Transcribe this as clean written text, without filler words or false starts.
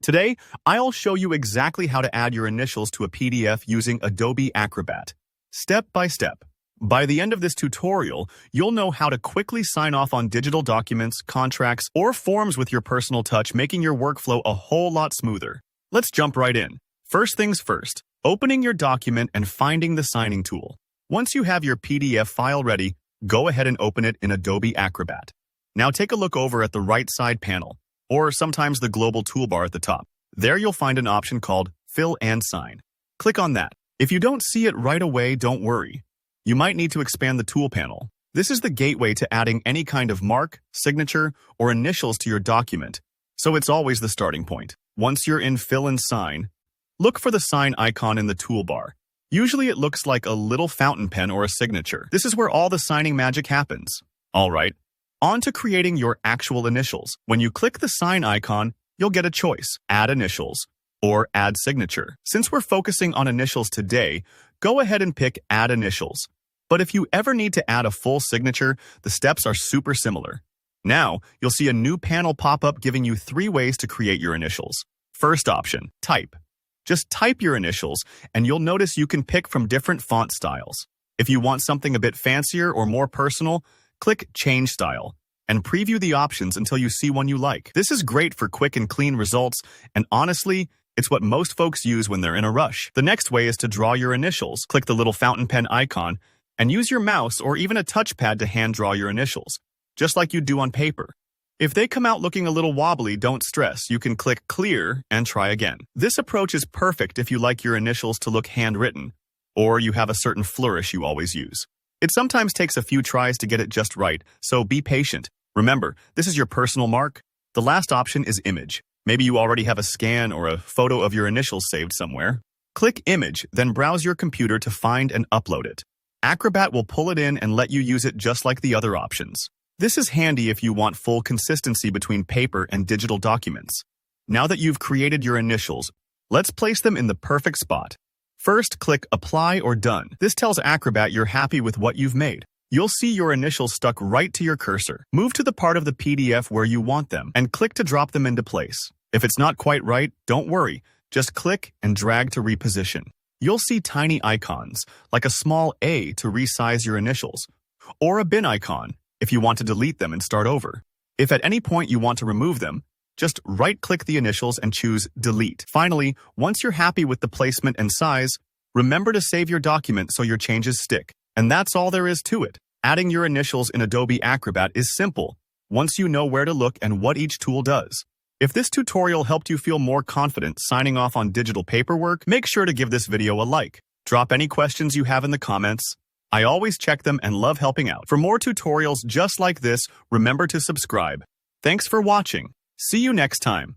Today, I'll show you exactly how to add your initials to a PDF using Adobe Acrobat, step by step. By the end of this tutorial, you'll know how to quickly sign off on digital documents, contracts, or forms with your personal touch, making your workflow a whole lot smoother. Let's jump right in. First things first, opening your document and finding the signing tool. Once you have your PDF file ready, go ahead and open it in Adobe Acrobat. Now take a look over at the right side panel, or sometimes the global toolbar at the top. There you'll find an option called Fill and Sign. Click on that. If you don't see it right away, don't worry. You might need to expand the tool panel. This is the gateway to adding any kind of mark, signature, or initials to your document, so it's always the starting point. Once you're in Fill and Sign, look for the sign icon in the toolbar. Usually it looks like a little fountain pen or a signature. This is where all the signing magic happens. All right. On to creating your actual initials. When you click the sign icon, you'll get a choice, Add Initials or Add Signature. Since we're focusing on initials today, go ahead and pick Add Initials. But if you ever need to add a full signature, the steps are super similar. Now, you'll see a new panel pop up giving you 3 ways to create your initials. First option, Type. Just type your initials, and you'll notice you can pick from different font styles. If you want something a bit fancier or more personal, click Change Style and preview the options until you see one you like. This is great for quick and clean results, and honestly, it's what most folks use when they're in a rush. The next way is to draw your initials. Click the little fountain pen icon and use your mouse or even a touchpad to hand draw your initials, just like you do on paper. If they come out looking a little wobbly, don't stress. You can click Clear and try again. This approach is perfect if you like your initials to look handwritten, or you have a certain flourish you always use. It sometimes takes a few tries to get it just right, so be patient. Remember, this is your personal mark. The last option is Image. Maybe you already have a scan or a photo of your initials saved somewhere. Click Image, then browse your computer to find and upload it. Acrobat will pull it in and let you use it just like the other options. This is handy if you want full consistency between paper and digital documents. Now that you've created your initials, let's place them in the perfect spot. First, click Apply or Done. This tells Acrobat you're happy with what you've made. You'll see your initials stuck right to your cursor. Move to the part of the PDF where you want them and click to drop them into place. If it's not quite right, don't worry. Just click and drag to reposition. You'll see tiny icons, like a small A to resize your initials, or a bin icon if you want to delete them and start over. If at any point you want to remove them, just right-click the initials and choose Delete. Finally, once you're happy with the placement and size, remember to save your document so your changes stick. And that's all there is to it. Adding your initials in Adobe Acrobat is simple, once you know where to look and what each tool does. If this tutorial helped you feel more confident signing off on digital paperwork, make sure to give this video a like. Drop any questions you have in the comments. I always check them and love helping out. For more tutorials just like this, remember to subscribe. Thanks for watching. See you next time.